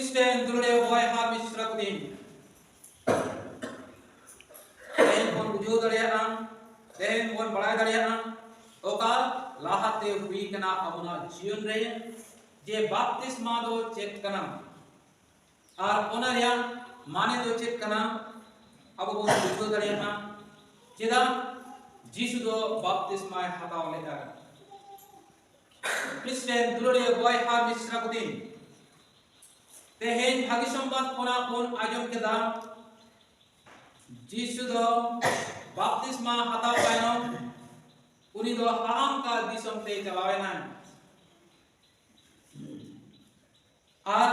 Kristen dulure boy har misra kudin. Dehen pon buju dariya dehen pon balai dariya oka lahate hui kana abuna jiyon re je baptisma do chet kana ar onaria mane do chet kana abu bon buju dariya cheda jisu do baptisma hataw leda. Kristen dulure boy har misra kudin. Tehen bhagi sambat pona pon ajom keda jisu do baptisma hataw paino uni do haram ka disam te chalawenan ar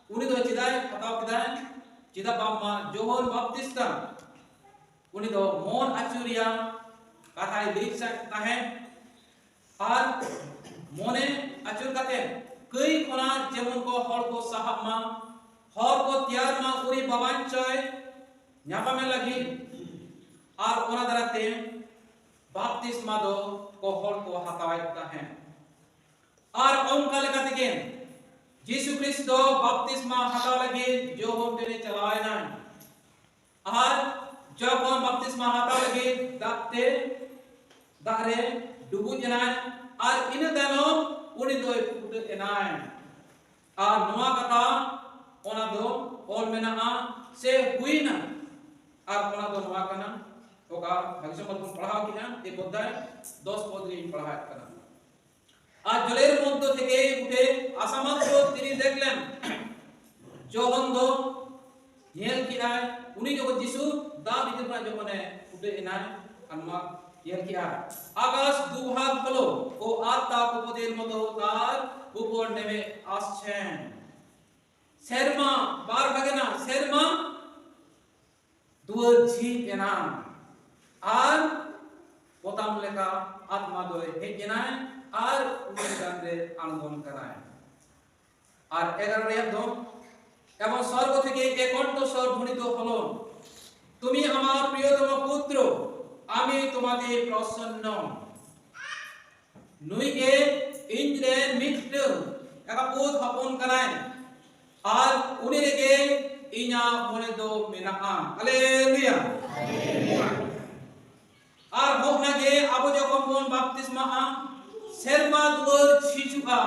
uni do chidai hataw kedai chida bamma johon baptista uni do mon achuria kathai diriksa tahen ar mone achur kate kei khona jemon ko hor ko sahab ma hor ko tiar ma uri babanchoy nyapame lagi ar ona darate baptisma do ko hor ko hatawai tahen ar onka lekate gen Jesus Christ do baptisma hataw lagi johon tene chalawai na ar jokon baptisma hataw lagi dakte dare dubu janai ar ina danom uni do put enai ar noa kata ona do ol mena se huina ar ona do noa kana oka bhagi sambat pon padhaw kiya e boddai 10 পদ রে পড়ায় kana আর জলের মধ্য থেকে উঠে আসা মাত্র তিনি দেখলেন যখন দো নেল কিয়া উনি যখন যিশু দা ভিতর পা যখন উঠে এনায় আনমা নেল কিয়া আকাশ দুভাগ হলো ও আত্মা উপদের মতো তার উপর নেমে আসছেন শর্মা বার ভাগে না শর্মা দুয়ার ঝি এনা আর পতাম লেখা আত্মা দয় হে এনায় আর উনিগানরে আনন্দন করায় আর 11 রে একদম এবং স্বর্গ থেকে এক কণ্ঠস্বর ধ্বনিত হলো তুমি আমার প্রিয়তম পুত্র আমি তোমাতে প্রসন্ন নুইগে ইন্দ্রের মিত্র একা পুত হপন করায় আর উনি রেগে ইনা মনে দো মেনা হালেলুয়া আর হোক না গে আবু যখন কোন বাপতিস্মা serma duar chijuka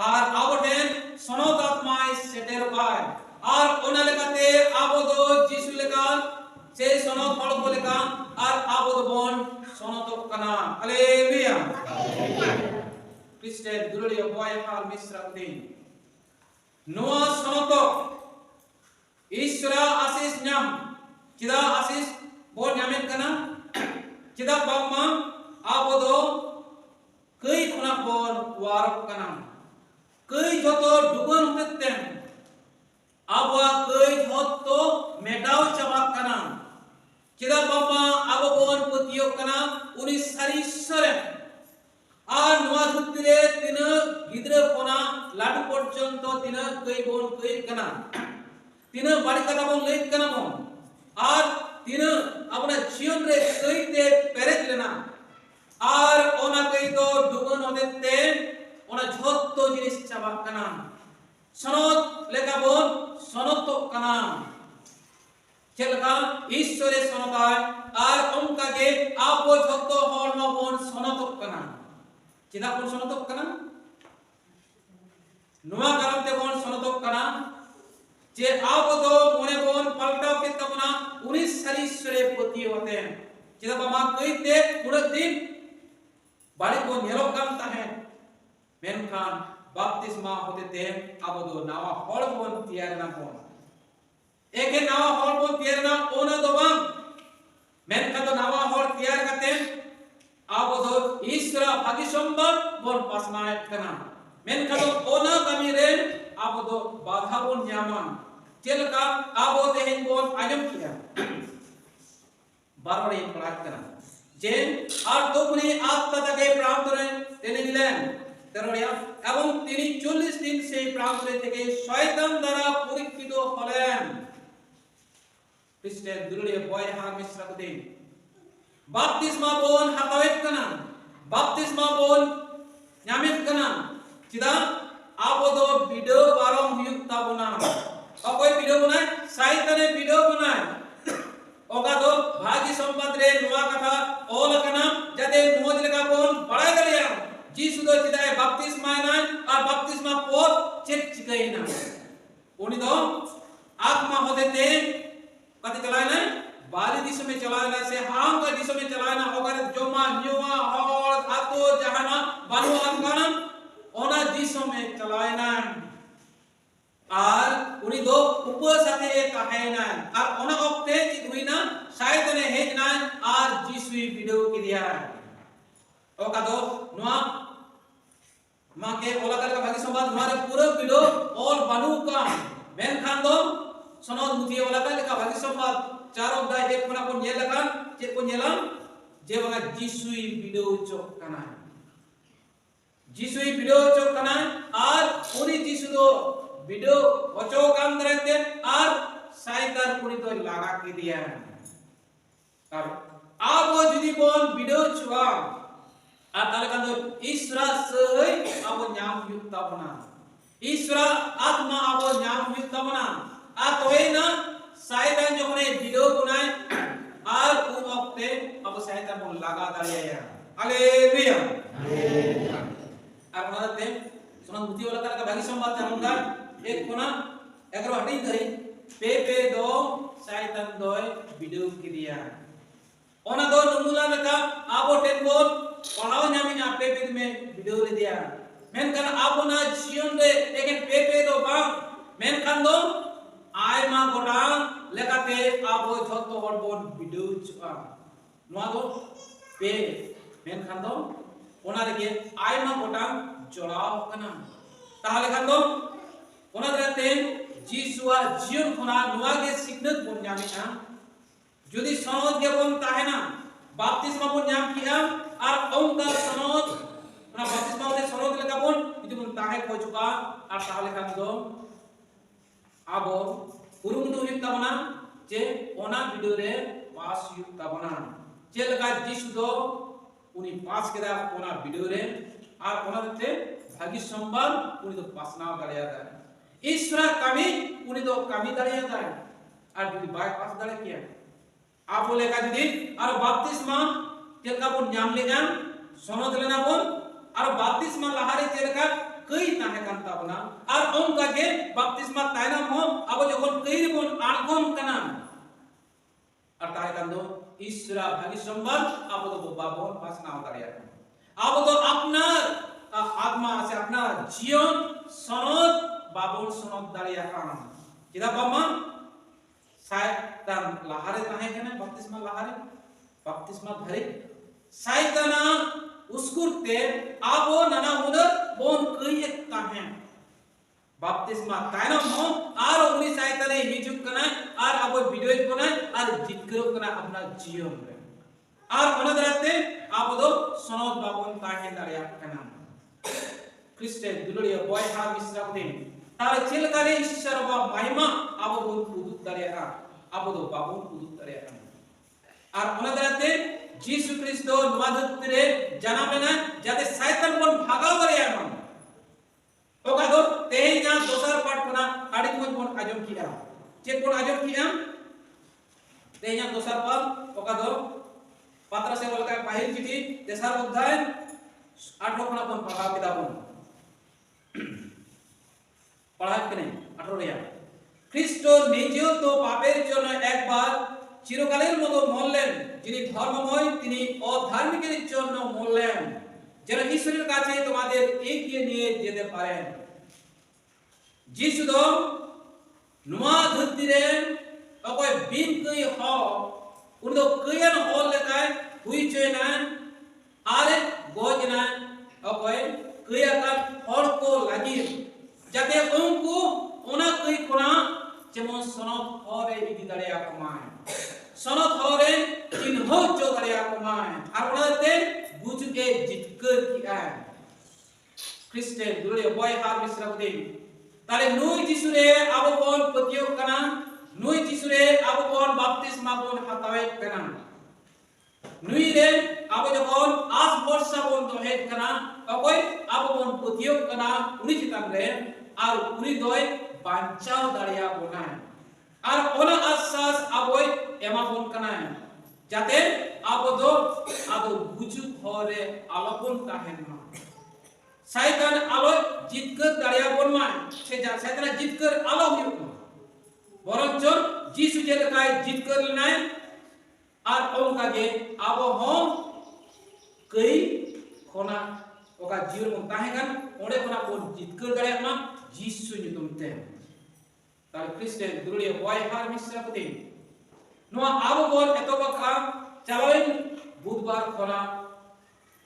ar aboten sonot atmai seterokai ar onalekate abodo jisu leka se sonot hol ko leka ar abodo bon sonotok kana haleluya Kristen duluriya boy har misra din noa sonotok ishra asis nyam chida asis bon nyamen kana chida bamma abodo kei khona bon warok kana kei joto dugon hoteten abwa kei jotto metao chabak kana chida baba abo bon putiyok kana uni sarishore ar noa dhutire tina gidre pona ladu porjonto tina kei bon kei kana tina bari kata bon leit kana bon ar tina apna jiyon re kei te peret lena আর ওনা কই তো দুগুণ হতেতে ওনা ঝত্ত জিনিস চাবাক কানা সনত লেখাবন সনত কানা চেলকা ঈশ্বরে সনতায় আর অঙ্কাকে আপো ঝত্ত হরনবন সনত কানা চিদা কোন সনত কানা নোয়া কারণতে কোন সনত কানা যে আপো মনে কোন পাল্টাও কিতবনা 19 সাল ঈশ্বরে প্রতি হতেন চিদা বাবা কইতে পুরো দিন bari ko nyelok kan tahen menkan baptisma hote te abodo nawa hol bon tiar na bon eke nawa hol bon tiar na ona do bang menka do nawa hol tiar katen abodo isra bhagi sambat bon pasnaet kana menka do ona kami ren abodo badha bon nyaman chelka abodo hen bon ajam kiya barore prat kana যেন আর তখনই আত্মা তাকে প্রান্তরে টেনে নিলেন তেরোরিয়া এবং তিনি 40 দিন সেই প্রান্তরে থেকে শয়তান দ্বারা পরীক্ষিত হলেন খ্রিস্টের দুলড়িয়ে বয় হার মিশ্রা কতে বাপতিস্মা বোন হাতাওয়েত কানা বাপতিস্মা বোন ᱧᱟᱢᱮᱫ ᱠᱟᱱᱟ ᱪᱮᱫᱟᱜ abo do video barong huyuk tabuna okoi video bunai saitane video bunai oka do bhagi sampad re noa katha ol akana jate moj leka bon barai daliya jisu do chidai baptisma nai ar baptisma por chek chikai na uni do आत्मा होते थे कति चलाना बाली दिशा में चलाना से हाम का दिशा में चलाना होकर जोमा न्यूवा और आतो जहाना बानु आत्माना ओना दिशा में चलाना और उनी दो ऊपर साथे एक है ना और ओना ऑक्टे चित हुई ना शायद ने हेज ना और जिसुई वीडियो की दिया ओका दो नुआ मां के ओला कर का भागी संवाद हमारे पूरा वीडियो और बानु का मेन खान दो सोनोद मुतिया वाला का लेका भागी संवाद चारों दाय एक कोना को नेल लकान चे को नेलाम जे बगा जिसुई वीडियो चोक कना जिसुई वीडियो चोक कना और पूरी जिसु दो वीडियो ओचो काम करते और शैतान पूरी तो लगा के दिया अब आप वो जुदी बोल वीडियो चुआ আর তাহলে কান্দ ঈশ্বর সই আব ᱧᱟᱢ ᱦᱩᱭᱩᱜ ᱛᱟᱵᱚᱱᱟ ঈশ্বর আত্মা আব ᱧাম ᱦᱩᱭᱩᱜ ᱛᱟᱵᱚᱱᱟ আর তবেই না শয়তান যখন এই ভিডিও বানায় আর উন ওক্তে আব শয়তান বল লাগা দাঁড়িয়ে হালেলুয়া হালেলুয়া আর ওনাতে সোনা মুতি वाला का भागी संवाद जानूंगा एक कोना 11 हटी करी पे दो शैतान दोय वीडियो क्रिया ओना दो नमुना लका आबो टेबल पढ़ाओ ᱧᱟᱢᱤᱧ ᱟᱯᱮ ᱯᱮ ᱢᱮ ᱵᱤᱰᱤᱭᱳ ᱨᱮ ᱫᱤᱭᱟ ᱢᱮᱱᱠᱷᱟᱱ ᱟᱵᱚᱱᱟ ᱡᱤᱭᱚᱱ ᱨᱮ ᱮᱠᱮᱱ ᱯᱮ ᱫᱚ ᱵᱟᱝ ᱢᱮᱱᱠᱷᱟन ᱫᱚ ᱟᱭᱢᱟ ᱜᱚᱴᱟᱝ ᱞᱮᱠᱟᱛᱮ ᱟᱵᱚ ᱡᱷᱚᱛᱚ ᱦᱚᱲ ᱵᱚᱱ ᱵᱤᱰᱤᱭᱳ ᱪᱩᱜᱼᱟ ᱱᱚᱣᱟ ᱫᱚ ᱯᱮ ᱢᱮᱱᱠᱷᱟन ᱫᱚ ᱚᱱᱟ ᱨᱮᱜᱮ ᱟᱭᱢᱟ ᱜᱚᱴᱟᱝ ᱡᱚᱲᱟᱣ ᱠᱟᱱᱟ ᱛᱟᱦᱞᱮ ᱠᱷᱟᱱ ᱫᱚ ᱚᱱᱟ ᱫᱟᱨᱟᱭᱛᱮ ᱡᱤᱥᱩᱣᱟᱜ ᱡᱤᱭᱚᱱ ᱠᱷᱚᱱᱟᱜ ᱱᱚᱣᱟ ᱜᱮ ᱥᱤᱠᱷᱱᱟᱹᱛ ᱵᱚᱱ ᱧᱟᱢᱮᱜᱼᱟ ᱡᱩᱫᱤ ᱥᱚᱱᱚᱫ ᱜᱮᱵᱚᱱ ᱛᱟᱦᱮᱱᱟ बाप्तिस्मा बन ᱧᱟᱢ किया और ओंका सनोद ना बाप्तिस्मा में सनोद लेका बन इदि बन ताहे खोजुका और ताहले खान दो आबो कुरुमुंदु हुयुक ताबना जे ओना वीडियो रे पास हुयुक ताबना जे लगा जिसु दो उनी पास केदा ओना वीडियो रे और ओना ते भागी संवाद उनी तो पास ना दाड़िया दा ईश्वर कामी उनी तो कामी दाड़िया दा और जुदी बाय पास दाड़े किया आप बोले का जुदी और बाप्तिस्मा चेलका बन ᱧᱟᱢ लेगा सनद लेना बन और बाप्तिस्मा लहारे चेलका कई ताहे कान ताबना और ओंका के बाप्तिस्मा तायनाम हो अब जखन कई बन आणगोन कना और ताहे कान दो ईश्वर भागी संवाद अब तो बाबन पास ना दाड़िया अब तो अपना आत्मा से अपना जीवन सनद बाबन सनद दाड़िया कान चिदा बामा शैतान लहारे ताहे कने बाप्तिस्मा लहारे बाप्तिस्मा धरे शैताना उसकुरते आबो नाना हुनर बोन कई ताहे बाप्तिस्मा तायनम हो आर उनी शैताने हिजुक कना आर आबो वीडियो कना आर जिक्र कना अपना जीवन रे आर ओना दराते आबो दो सनद बाबन ताहे दाड़िया कना ख्रिस्टे दुलड़िया बॉय हा मिश्रा दिन तार चिलकारे ईश्वर बा महिमा आबो बोन उदुत दाड़िया आबो दो बाबन उदुत दाड़िया और ओना दराते जीसु ख्रिस्ट दो नवा धरती रे जन्म लेना जाते शैतान बन भागाव दाड़िया हम ओका दो तेहेना दोसर पाठ कोना आड़ी मोज बन आजम किया चेक बन आजम किया तेहेना दोसर पाठ ओका दो पात्र से बोलका पहिल चिठी तेसर अध्याय 8 कोना बन पढ़ाव किदा बन पढ़ा कने 18 রেয়া খ্রিস্ট নিজেও তো পাপের জন্য একবার চিরকালের মতো মরলেন যিনি ধর্মময় তিনি অধার্মিকের জন্য মরলেন যেন ঈশ্বরের কাছে তোমাদের এগিয়ে নিয়ে যেতে পারেন যিশু দো নোয়া ধরতি রে অকয় বিন কই হ উনি তো কয়ন হল লেকায় হুই চয়না আরে গজনা অকয় কয়াকার হল কো লাগি যাতে উনকু ওনা কই কোনা যেমন সনদ হরে ইদি দাঁড়িয়া কমায় সনদ হরে চিহ্ন চো দাঁড়িয়া কমায় আর ওনাতে বুঝকে জিতকর কিয়া খ্রিস্টে দুলে বয় হার মিশ্রা দে তাহলে নই যিশুরে আবো বন পতিও কানা নই যিশুরে আবো বন বাপ্তিস্মা বন হাতাওয়ে কানা नुई रे अब जखन आस बर्षा बन दोहे कना अकय अब बन पतियो कना उनी चितान रे आर उनी दोय बांचाव दाड़िया बोना आर ओना आश्वास अबय एमा बन कना जाते अब दो आदो गुजु हरे आलोपन ताहेन मा शैतान आलो जितकर दाड़िया बन मा से जा शैतान जितकर आलो हुयुक मा बरंच जीसु जे लकाय जितकर लेनाय आर ओनका गे आबो हम कई खोना ओका जीवन में ताहेगान ओडे खोना को जितकर दाड़िया मा जीसु nyutum te तार क्रिस्टियन दुरुड़िया बॉय हार मिश्रा पति नोआ आबो बोल एतोबका चालोइन बुधवार खोना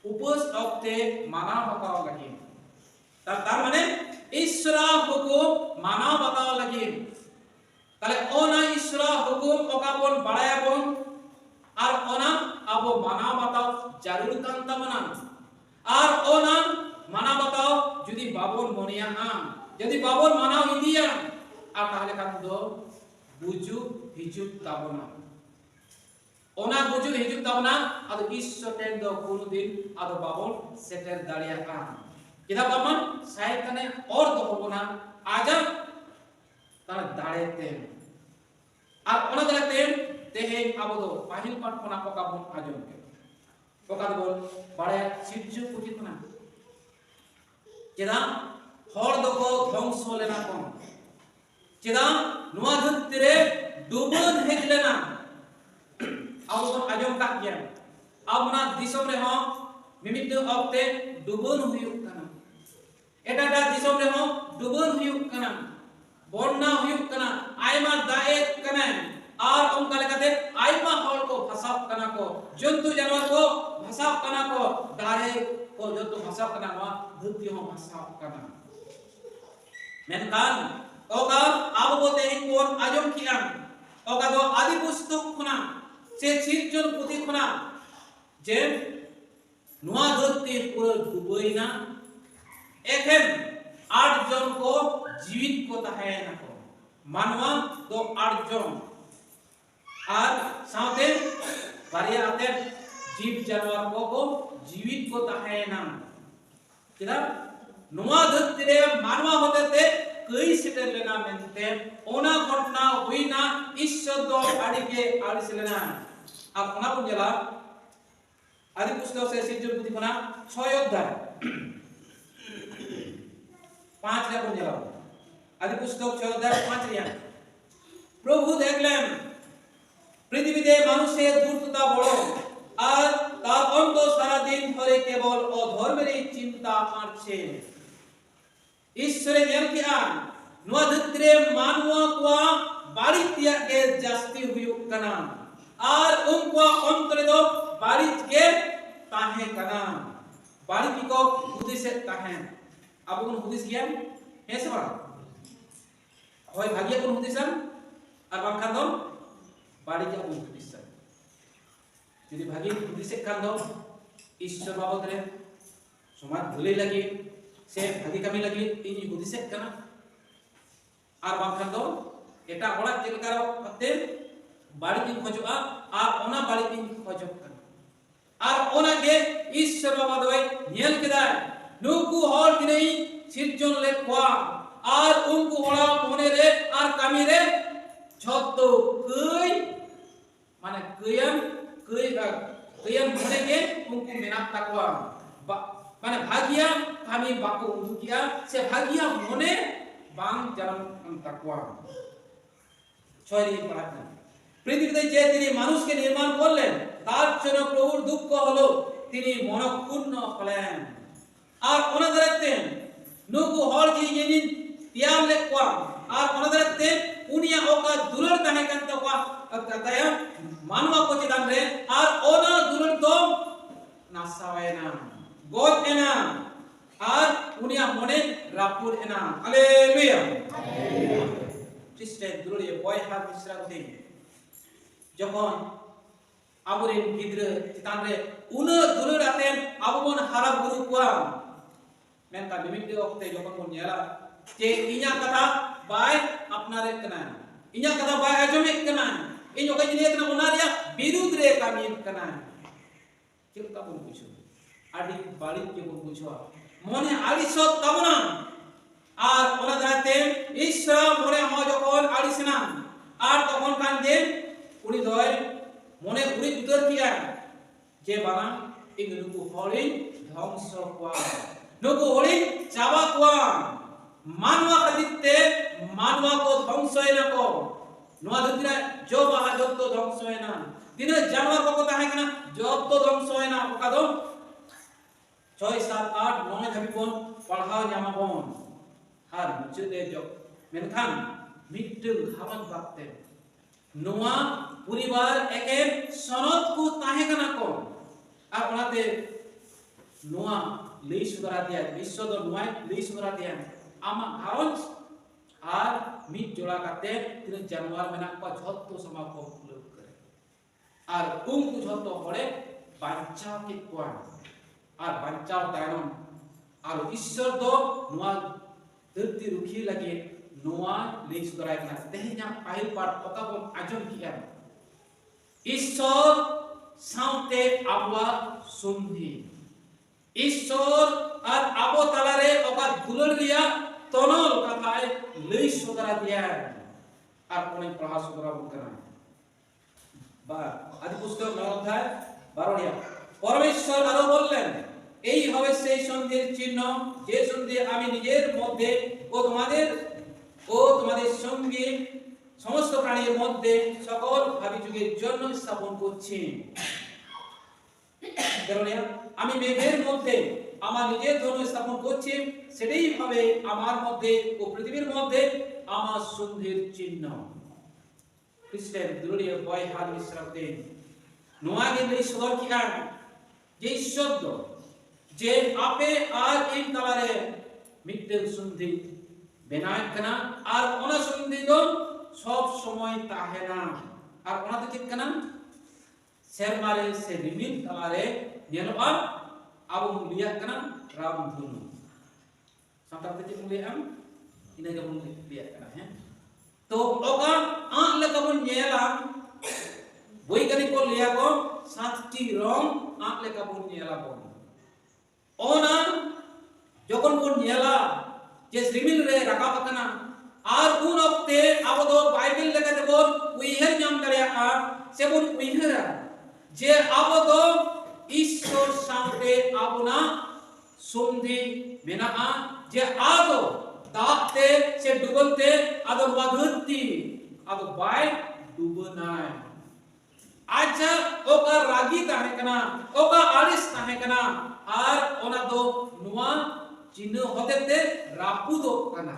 उपस अक्ते माना बताओ लगी तार माने ईश्वरा हुकुम माना बताओ लगी ताले ओना ईश्वरा हुकुम ओका बोन बड़ाया बोन आर ओना आबो माना बताओ जरूर कांता मना आर ओना माना बताओ जुदी बाबोन मोनिया ना यदि बाबोन माना इदिया आ ताहले कान दो बुजु हिजुक ताबना ओना बुजु हिजुक ताबना आदो ईश्वर टेन दो कोनो दिन आदो बाबोन सेटर दाड़िया का किदा बामन शैताने और दो होना आजा तार दाड़ेते आ ओना दाड़ेते तेहे आबो दो पाहिल पाट कोना पका बोन आजम के पका बोन बाड़े सिरजु पुटितना किदा हर दो को ध्वंस लेना कोन किदा नुआ धरती डुबन हेज लेना अब बन आजम का गया अब ना दिसम रे हो मिमित अक्ते डुबन हुयुक कना एटाटा दिसम रे हो डुबन हुयुक कना बन्ना हुयुक कना आयमा दाएत कना आर ओंका लेकाते आयमा हल को फसाब कना को जंतु जानवर को फसाब कना को दारे को जंतु फसाब कना वा धरती हो फसाब कना मेनकान ओका अब बोते हैं कौन आजम किया ओका दो आदि पुस्तक खुना से सिरजन पुथि खुना जे नुआ धरती पूरा डुबोइना एखेन 8 जन को जीवित को ताहेना को मानवा दो 8 जन आर साथे बारिया आते जीव जानवर को जीवित को ताहेना किदा नुआ धरती रे मानवा होते थे कई सेटर लेना मेनते ओना घटना हुईना ईश्वर दो आड़ी के आड़ी से लेना अब ओना को जला आदि पुस्तक से सिरजन पुथि कोना 6 अध्याय 5 रे को जला आदि पुस्तक 6 अध्याय 5 रे प्रभु देखलेन पृथ्वीते মানুষের দূরতা বড় আর তার অন্ত সারা দিন ধরে কেবল অধর্মেরই চিন্তা করছে ईश्वरे नेल किया नुआ धरती मानवा को बारितिया के जास्ती हुयुक कना आर उनको अंतरे दो बारित के ताहे कना बारिति को उद्देश्य ताहे अब उन उद्देश्य क्या है सब होय भाग्य को उद्देश्य और बाखा दो बारित के उद्देश्य यदि भाग्य उद्देश्य कान दो ईश्वर बाबत रे समाज भूले लगी से भागी कमी लगी इन हुदिसे कना आर बाखन दो एटा ओड़ा चेलकारो अते बाड़ी दिन खोजोआ आर ओना बाड़ी दिन खोजो कना आर ओना के ईश्वर बाबा दोय नेल केदा नुकु हर दिनै सिरजन ले कोआ आर उनको ओड़ा मोने रे आर कमी रे छतो कई माने कयन मोने के उनको मेना तकवा माने भागिया kami baku ukia se bahagia mone bang jalan antakwa ছয় পড়াতেন পৃথিবীতে যে তিনি মানুষকে নির্মাণ করলেন তার জন্য প্রভুর দুঃখ হলো তিনি মনক্ষুণ্ণ হলেন আর ওনাদেরতে নুকু হল কি জিনিস তিয়াম লেকওয়া আর ওনাদেরতে উনিয়া ওকা দুলর তাহে কান্তওয়া তায়া মানবা को चिदान रे আর ওনা দুলর তো নাসাওয়েনা গদ এনা আর উনিয়া মনে রাপুর এনা হালেলুয়া খ্রিস্টান দুলরিয়ে বয় হাত মিশ্রা কতে যখন আবুরেন গিদ্রে চিতান রে উন দুলর আতেন আবুবন হারা গুরু কোয়া মেনকা বিমিতে অক্তে যখন বন নেলা যে ইয়া কথা বাই আপনারে কনা ইয়া কথা বাই আজমে কনা इन ओके जिने कना ओनारिया विरुद्ध रे कामी कना चेलका बन बुझो आदि बाड़ी के बन बुझो मने आलिसो तबना আর ওনা দাঁড়াতে ঈশ্বর মনে হয় যখন আলিসনা আর তখন কান্দে উনি দয় মনে উড়ি উত্তর কিয়া যে বানা ইং নুকু হলি ধ্বংস কোয়া নুকু হলি চাবা কোয়া মানবা খাদিতে মানবা কো ধ্বংস হয়না কো নোয়া ধুতিরা জো বাহা যত ধ্বংস হয়না দিনে জানোয়ার কো কথা হয় না যত ধ্বংস হয়না ওকা দো 6 7 8 9 ধাবি কোন পড়াও জামা কোন আর মুচুদে জক মেনখান মিট্টুল হামান বাপতে নোয়া পরিবার একে সনদ কো তাহে কানা কো আর ওনাতে নোয়া লেই সুদরা দিয়া বিশ্ব দ নোয়াই লেই সুদরা দিয়া আমা ঘারঞ্জ আর মিট জোড়া কাতে তিন জানোয়ার মেনা কো ঝত্ত সমা কো লোক করে আর উনকু ঝত্ত হড়ে বাঞ্চাও কে কোয়া আর বাঞ্চাও তায়নম আর ঈশ্বর দ নোয়া धरती रुखी लगे नोआ ले सुदराय कना तेहना पाहिल पार पका बन आजम किया ईश्वर साउते आबवा सुंधी ईश्वर और आबो तालारे ओका दुलर लिया तनल कथाय ले सुदरा दिया আর কোনে প্রহাস করা বলকেনা বা আদি পুস্তক 9 অধ্যায় 12 নিয়া পরমেশ্বর আরো বললেন এই হবে সেই সন্ধির চিহ্ন যে সন্ধি আমি নিজের মধ্যে ও তোমাদের সঙ্গে সমস্ত প্রাণীর মধ্যে সকল ভাবি যুগের জন্য স্থাপন করছি আমি মেঘের মধ্যে আমার নিজের জন্য স্থাপন করছি সেটাই হবে আমার মধ্যে ও পৃথিবীর মধ্যে আমার সন্ধির চিহ্ন খ্রিস্টের দৃঢ় বয় হার মিশ্রতে নোয়াগে নেই সদর কি আর যে শব্দ যে আপে আর ইন তালারে মিট্টেল সন্ধি বেনায় কানা আর ওনা সন্ধি দো সব সময় তাহে না আর ওনা তো চিত কানা সেরমারে সে রিমিল তালারে নেলবা আবু লিয়া কানা রাম ধুনু সামটাতে চিত লিয়া আম ইনা কে বন লিয়া কানা হ্যাঁ তো ওকা আঁক লেখা বন নেলা বৈজ্ঞানিক को लिया को 7টি রং আঁক লেখা বন নেলা বন ওনা যখন কোন নেলা যে রিমিল রে রাখা পাকনা আর কোন অক্তে আবো তো বাইবেল লেখা দেব উইহের নাম দাঁড়িয়া সেবন উইহেরা যে আবো তো ঈশ্বর সাথে আবনা সন্ধি মেনা যে আদো দাতে সে ডুবলতে আদো মাধুরতি আদো বাই ডুবনায় আচ্ছা ওকা রাগী তাহে কানা ওকা আলিস তাহে কানা আর ওনা দো নোয়া চিহ্ন হতেতে রাপুদো কানা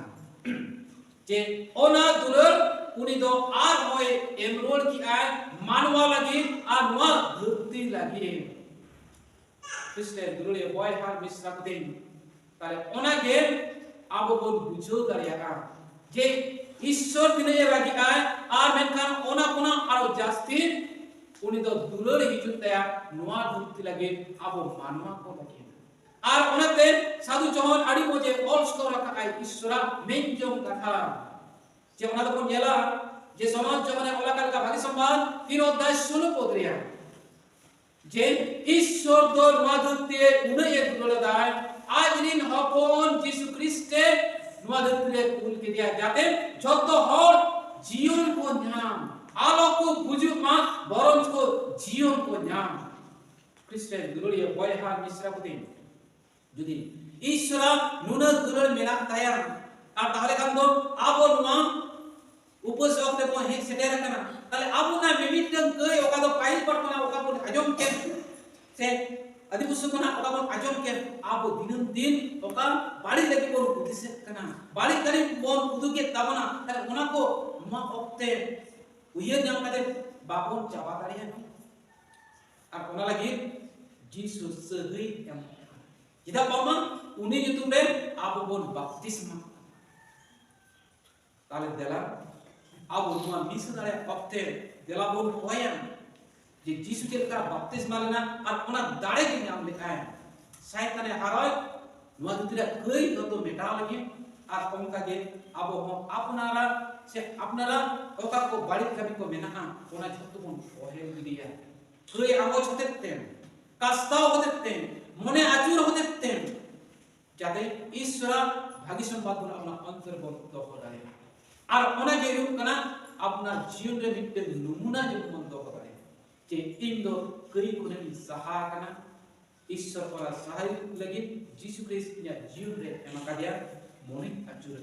যে ওনা দুলর উনি দো আর হয় এমরোল কি আয় মানবা লাগি আর নোয়া ধরতি লাগি কৃষ্ণের দুলরে বয় হার মিশ্রা দিন তাহলে ওনাকে আবো বল বুঝো দাঁড়িয়া যে ঈশ্বর দিনে লাগি আয় আর মেনখান ওনা কোনা আর জাস্তি উনি তো দুলর হিজুত দেয়া নোয়া ধরতি লাগে আবো মানবা কো লাগে আর ওনাতে সাধু জহন আড়ি মজে অলস্ত রাখা আই ঈশ্বরা মেনজম কথা যে ওনা তো নেলা যে সমাজ জহনে ওলাকাল কা ভাগি সম্বাদ 3 অধ্যায় 16 পদ রিয়া যে ঈশ্বর তো নোয়া ধরতি উনি এক দুলর দায় আজ দিন হপন যিশু খ্রিস্টে নোয়া ধরতি কুল কে দিয়া যাতে যত হর জীবন কো নাম আলোক কো বুঝু মা বরঞ্চ কো জীবন কো নাম খ্রিস্টের দুলরিয়া বয় হার মিশ্রা পতি যদি ঈশ্বর নুনার দুলর মেলা তায়া আর তাহলে কান দো আবো নোয়া উপস অক্তে কো হে সেটেরা কানা তাহলে আবো না মিমিটং কই ওকা দো পাইল পড়কনা ওকা বন আজম কে সে আদি পুস্তকনা ওকা বন আজম কে আবো দিন দিন ওকা বাড়ি লাগি বন উদিসে কানা বাড়ি করি বন উদুকে তাবনা তাহলে ওনা কো মা অক্তে উইয়ের নাম কাতে বাপন চাবা দাঁড়িয়ে আর ওনা লাগি যিশু সহি এম যেটা পামা উনি ইউটিউবে আবো বন বাপতিস্মা তাহলে দেলা আবো নোয়া মিশু দাঁড়ে অক্তে দেলা বন হয়াম যে যিশু চেলকা বাপতিস্মা লেনা আর ওনা দাঁড়ে কি নাম লেখায় শয়তানে হারায় নোয়া দুতিরা কই তত মেটা লাগি আর অঙ্কা গে আবো হম আপনারা সে আপনারা ওকা কো বাড়ি কাবি কো মেনা ওনা ঝত বন ওহে দিদিয়া কই আবো ছতেতে কাস্তাও হতে তেম মনে আচুর হতে তেম যাতে ঈশ্বর ভাগি সম্পাদ বলে আপনার অন্তর্গত হয়ে আর অনেক এরূপ কানা আপনার জীবন রে মিটতে নমুনা যেমন দহ করে যে ইন্দো করি কোনে সাহা কানা ঈশ্বর পরা সাহায্য লাগি যিশু খ্রিস্ট ইয়া জীবন রে এমা কাদিয়া মনে আচুর